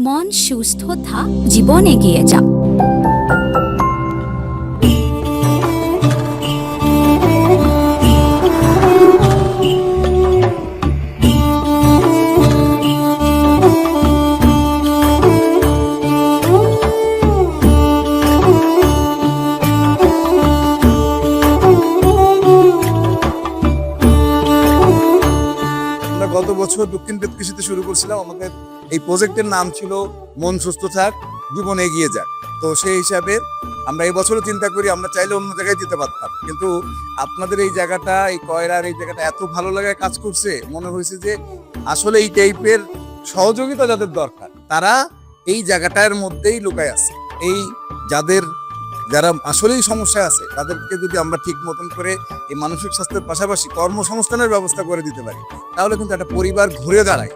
মন সুস্থ থাক, জীবন এগিয়ে যাও। গত বছর দক্ষিণ বেতকৃষিতে শুরু করছিলাম। আমাদের এই প্রজেক্টের নাম ছিল মন সুস্থ থাক, জীবন এগিয়ে যাক। তো সেই হিসাবে আমরা এই বছরও চিন্তা করি আমরা চাইলে অন্য জায়গায় যেতে পারতাম, কিন্তু আপনাদের এই জায়গাটা, এই কয়রার এই জায়গাটা এত ভালো লাগায় কাজ করছে, মনে হয়েছে যে আসলে এই টাইপের সহযোগিতা যাদের দরকার তারা এই জায়গাটার মধ্যেই লুকায় আছে। এই যারা আসলেই সমস্যা আছে তাদেরকে যদি আমরা ঠিক মতন করে এই মানসিক স্বাস্থ্যের পাশাপাশি কর্মসংস্থানের ব্যবস্থা করে দিতে পারি, তাহলে কিন্তু একটা পরিবার ঘুরে দাঁড়ায়।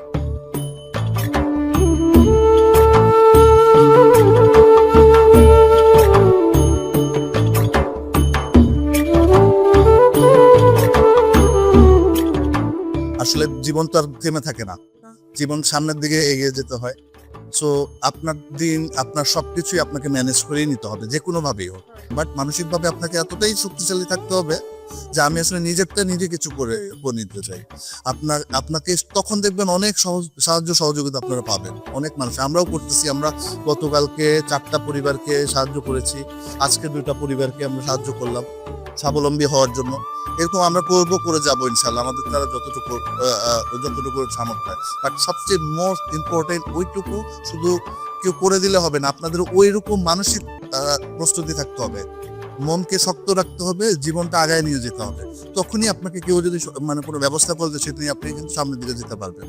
আসলে জীবন তো আর থেমে থাকে না, জীবন সামনের দিকে এগিয়ে যেতে হয়। সো আপনার সবকিছুই আপনাকে ম্যানেজ করেই নিতে হবে, যে কোনো ভাবেই হোক। বাট মানসিকভাবে আপনাকে এতটাই শক্তিশালী থাকতে হবে যে আমি আসলে নিজেরটা নিজে কিছু করে নিতে চাই। আপনাকে তখন দেখবেন অনেক সাহায্য সহযোগিতা আপনারা পাবেন, অনেক মানুষ। আমরাও করতেছি। আমরা গতকালকে 4টা পরিবারকে সাহায্য করেছি, আজকে 2টা পরিবারকে আমরা সাহায্য করলাম স্বাবলম্বী হওয়ার জন্য। এরকম আমরা করে যাবো ইনশাল্লাহ, আমাদের দ্বারা যতটুকু সামর্থ্য হয়। বাট সবচেয়ে মোস্ট ইম্পর্টেন্ট ওইটুকু শুধু কেউ করে দিলে হবে না, আপনাদের ওইরকম মানসিক প্রস্তুতি থাকতে হবে, মনকে শক্ত রাখতে হবে, জীবনটা আগায় নিয়ে যেতে হবে। তখনই আপনাকে কেউ যদি কোনো ব্যবস্থা করে দেয়, সেটা আপনি কিন্তু সামনের দিকে যেতে পারবেন।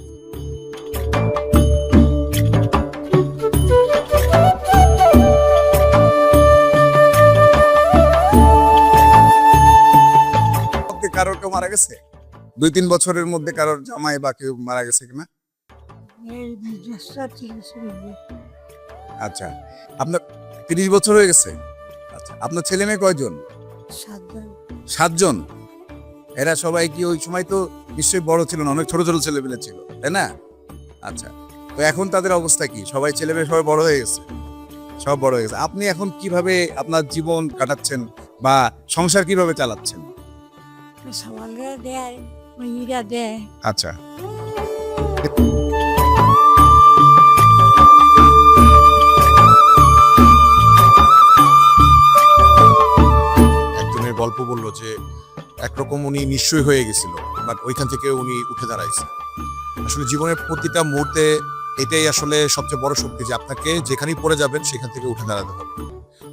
কারোর কেউ মারা গেছে 2-3 বছরের মধ্যে? কারোর জামাই বা কেউ মারা গেছে কিনা? আচ্ছা, আপনার 30 বছর হয়ে গেছে? আচ্ছা, আপনার ছেলে মেয়ে কয়জন? 7জন। এরা সবাই কি ওই সময় তো নিশ্চয়ই বড় ছিল না, অনেক ছোট ছোট ছেলেমেয়ে ছিল, তাই না? আচ্ছা, তো এখন তাদের অবস্থা কি? সবাই ছেলেমেয়ে সবাই বড় হয়ে গেছে? সব বড় হয়ে গেছে। আপনি এখন কিভাবে আপনার জীবন কাটাচ্ছেন বা সংসার কিভাবে চালাচ্ছেন? আচ্ছা, একজনের গল্প বললো যে একরকম উনি নিশ্চয় হয়ে গেছিল, বাট ওইখান থেকে উনি উঠে দাঁড়াইছে। আসলে জীবনের প্রতিটা মুহূর্তে এটাই আসলে সবচেয়ে বড় শক্তি, যে আপনাকে যেখানেই পড়ে যাবেন সেখান থেকে উঠে দাঁড়াতে হবে।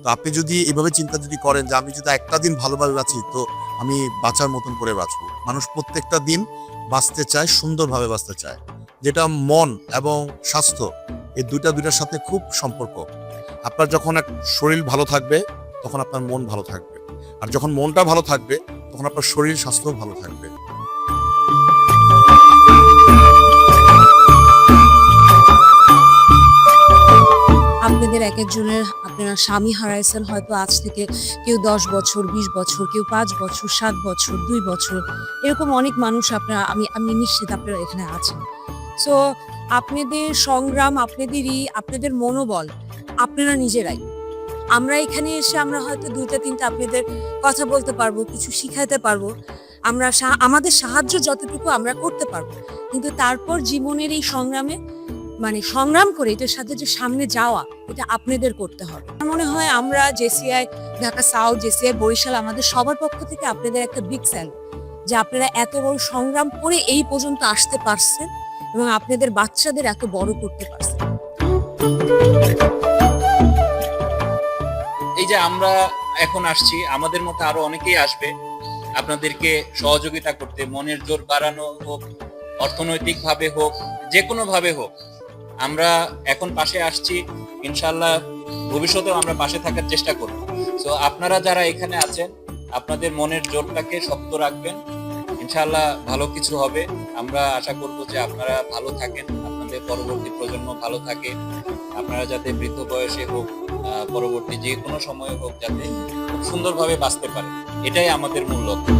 তো আপনি যদি এভাবে চিন্তা করেন যে আমি যদি একটা দিন ভালোভাবে বাঁচি, তো আমি বাঁচার মতন করে বাঁচবো। মানুষ প্রত্যেকটা দিন বাঁচতে চায়, সুন্দরভাবে বাঁচতে চায়, যেটা মন এবং স্বাস্থ্য এই দুইটার সাথে খুব সম্পর্ক। আপনার যখন এক শরীর ভালো থাকবে তখন আপনার মন ভালো থাকবে, আর যখন মনটা ভালো থাকবে তখন আপনার শরীর স্বাস্থ্য ভালো থাকবে। আপনাদের এক একজনের আপনারা স্বামী হারাইছেন হয়তো আজ থেকে কেউ 10 বছর, 20 বছর, কেউ 5 বছর, 7 বছর, 2 বছর, এরকম অনেক মানুষ আপনারা, আমি নিশ্চিত আপনারা এখানে আছেন। সো আপনাদের সংগ্রাম, আপনাদের মনোবল আপনারা নিজেরাই। আমরা এখানে এসে আমরা হয়তো 2টা-3টা আপনাদের কথা বলতে পারবো, কিছু শিখাইতে পারবো, আমরা আমাদের সাহায্য যতটুকু আমরা করতে পারবো, কিন্তু তারপর জীবনের এই সংগ্রাম করে এটার সাথে যে সামনে যাওয়া, এটা আপনাদের করতে হবে। আমার মনে হয় আমরা JCI Dhaka South, JCI Barishal, আমাদের সবার পক্ষ থেকে আপনাদের একটা বিগ স্যালুট, যে আপনারা এত বড় সংগ্রাম করে এই পর্যন্ত আসতে পারছেন এবং আপনাদের বাচ্চাদের এত বড় করতে পারছেন। এই যে আমরা এখন আসছি, আমাদের মতো আরো অনেকেই আসবে আপনাদেরকে সহযোগিতা করতে, মনের জোর বাড়ানো হোক, অর্থনৈতিক ভাবে হোক, যে কোনো ভাবে হোক। আমরা এখন পাশে আসছি, ইনশাল্লাহ ভবিষ্যতেও আমরা পাশে থাকার চেষ্টা করব। তো আপনারা যারা এখানে আছেন, আপনাদের মনের জোরটাকে শক্ত রাখবেন, ইনশাল্লাহ ভালো কিছু হবে। আমরা আশা করব যে আপনারা ভালো থাকেন, আপনাদের পরবর্তী প্রজন্ম ভালো থাকে, আপনারা যাতে বৃদ্ধ বয়সে হোক, পরবর্তী যে কোনো সময়ে হোক, যাতে খুব সুন্দরভাবে বাঁচতে পারে, এটাই আমাদের মূল লক্ষ্য।